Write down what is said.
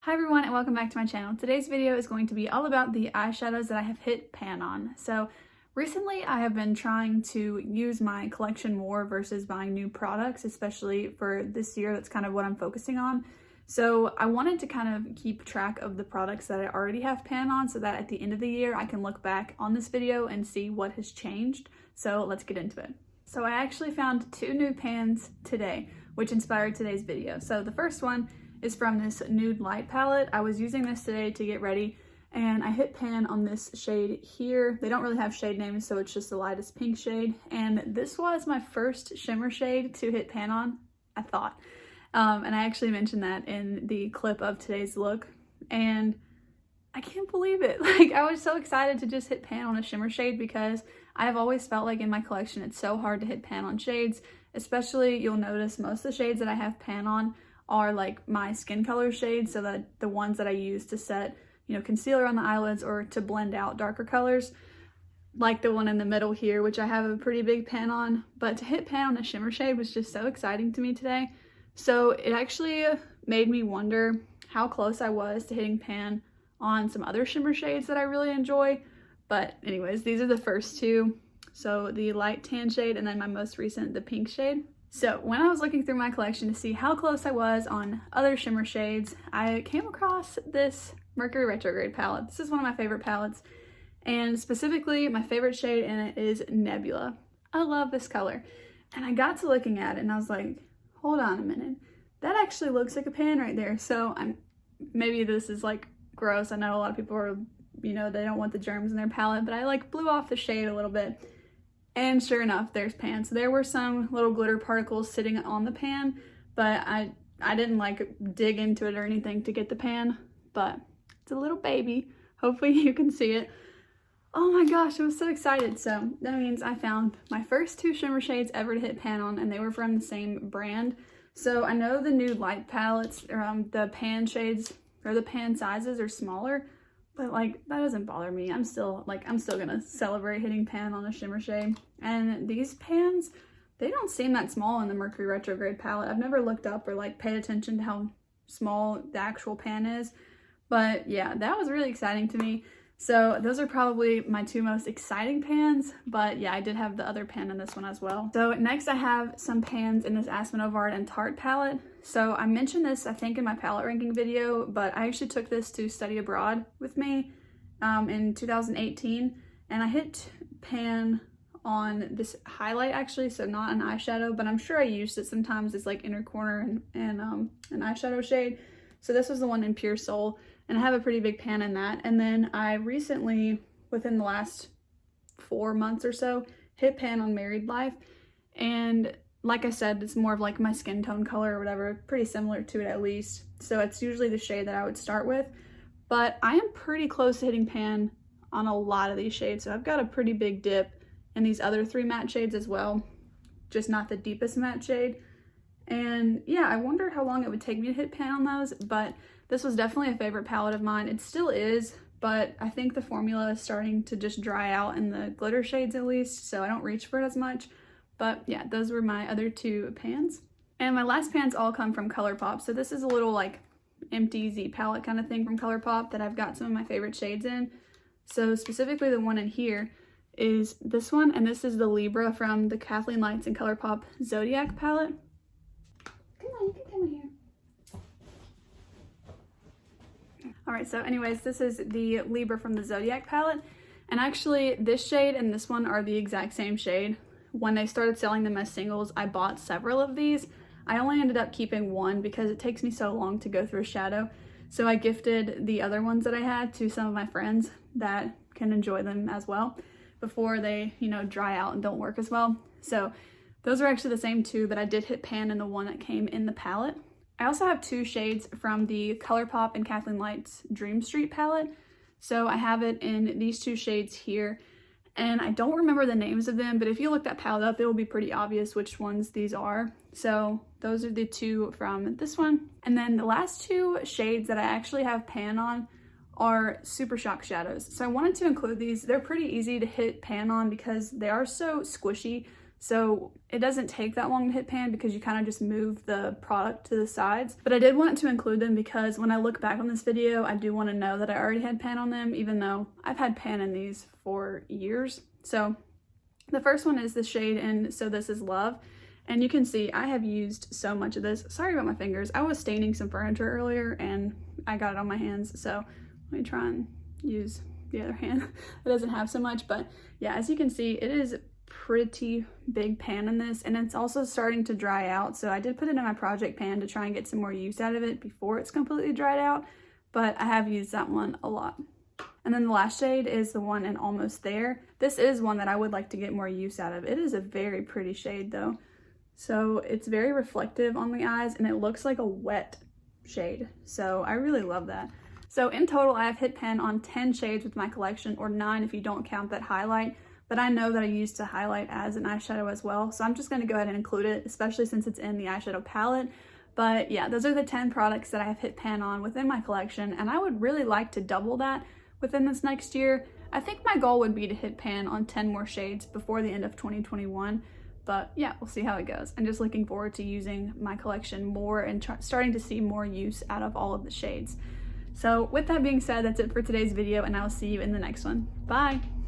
Hi everyone and welcome back to my channel. Today's video is going to be all about the eyeshadows that I have hit pan on. So recently I have been trying to use my collection more versus buying new products, especially for this year. That's kind of what I'm focusing on. So I wanted to kind of keep track of the products that I already have pan on so that at the end of the year I can look back on this video and see what has changed. So let's get into it. So I actually found two new pans today, which inspired today's video. So the first one is from this nude light palette. I was using this today to get ready and I hit pan on this shade here. They don't really have shade names, so it's just the lightest pink shade. And this was my first shimmer shade to hit pan on, I thought. And I actually mentioned that in the clip of today's look. And I can't believe it. Like, I was so excited to just hit pan on a shimmer shade because I have always felt like in my collection it's so hard to hit pan on shades. Especially, you'll notice most of the shades that I have pan on are like my skin color shades, so that the ones that I use to set, concealer on the eyelids or to blend out darker colors, like the one in the middle here, which I have a pretty big pan on. But to hit pan on a shimmer shade was just so exciting to me today. So it actually made me wonder how close I was to hitting pan on some other shimmer shades that I really enjoy. But anyways, these are the first two. So the light tan shade and then my most recent, the pink shade. So when I was looking through my collection to see how close I was on other shimmer shades, I came across this Mercury Retrograde palette. This is one of my favorite palettes, and specifically my favorite shade in it is Nebula. I love this color. And I got to looking at it and I was like, hold on a minute. That actually looks like a pan right there. So maybe this is like gross. I know a lot of people are, they don't want the germs in their palette, but I like blew off the shade a little bit. And sure enough, there's pan. So there were some little glitter particles sitting on the pan, but I didn't like dig into it or anything to get the pan, but it's a little baby. Hopefully you can see it. Oh my gosh, I was so excited. So that means I found my first two shimmer shades ever to hit pan on, and they were from the same brand. So I know the nude light palettes, the pan shades or the pan sizes are smaller, but like that doesn't bother me. I'm still gonna celebrate hitting pan on a shimmer shade. And these pans, they don't seem that small in the Mercury Retrograde palette. I've never looked up or like paid attention to how small the actual pan is. But yeah, that was really exciting to me. So those are probably my two most exciting pans, but yeah, I did have the other pan in this one as well. So next I have some pans in this Aspen Ovard and Tarte palette. So I mentioned this, I think, in my palette ranking video, but I actually took this to study abroad with me in 2018, and I hit pan on this highlight actually, so not an eyeshadow, but I'm sure I used it sometimes as like inner corner and an eyeshadow shade. So this was the one in Pure Soul, and I have a pretty big pan in that. And then I recently, within the last 4 months or so, hit pan on Married Life. And like I said, it's more of like my skin tone color or whatever, pretty similar to it at least. So it's usually the shade that I would start with. But I am pretty close to hitting pan on a lot of these shades. So I've got a pretty big dip in these other 3 matte shades as well, just not the deepest matte shade. And yeah, I wonder how long it would take me to hit pan on those, but this was definitely a favorite palette of mine. It still is, but I think the formula is starting to just dry out in the glitter shades at least, so I don't reach for it as much. But yeah, those were my other two pans. And my last pans all come from ColourPop. So this is a little like empty Z palette kind of thing from ColourPop that I've got some of my favorite shades in. So specifically the one in here is this one, and this is the Libra from the Kathleen Lights and ColourPop Zodiac palette. Come on, you can come here. Alright, so anyways, this is the Libra from the Zodiac palette. And actually, this shade and this one are the exact same shade. When they started selling them as singles, I bought several of these. I only ended up keeping one because it takes me so long to go through a shadow. So I gifted the other ones that I had to some of my friends that can enjoy them as well before they, dry out and don't work as well. So those are actually the same two, but I did hit pan in the one that came in the palette. I also have 2 shades from the ColourPop and Kathleen Lights Dream Street palette. So I have it in these 2 shades here, and I don't remember the names of them, but if you look that palette up, it will be pretty obvious which ones these are. So those are the 2 from this one. And then the last 2 shades that I actually have pan on are Super Shock shadows. So I wanted to include these. They're pretty easy to hit pan on because they are so squishy. So it doesn't take that long to hit pan because you kind of just move the product to the sides. But I did want to include them because when I look back on this video, I do want to know that I already had pan on them, even though I've had pan in these for years. So the first one is the shade in So This Is Love. And you can see I have used so much of this. Sorry about my fingers. I was staining some furniture earlier and I got it on my hands. So let me try and use the other hand that doesn't have so much. But yeah, as you can see, it is pretty big pan in this, and it's also starting to dry out. So I did put it in my project pan to try and get some more use out of it before it's completely dried out, but I have used that one a lot. And then the last shade is the one in Almost There. This is one that I would like to get more use out of. It is a very pretty shade though. So it's very reflective on the eyes and it looks like a wet shade. So I really love that. So in total, I have hit pan on 10 shades with my collection, or 9 if you don't count that highlight. But I know that I used to highlight as an eyeshadow as well. So I'm just going to go ahead and include it, especially since it's in the eyeshadow palette. But yeah, those are the 10 products that I have hit pan on within my collection. And I would really like to double that within this next year. I think my goal would be to hit pan on 10 more shades before the end of 2021. But yeah, we'll see how it goes. I'm just looking forward to using my collection more and starting to see more use out of all of the shades. So with that being said, that's it for today's video, and I will see you in the next one. Bye!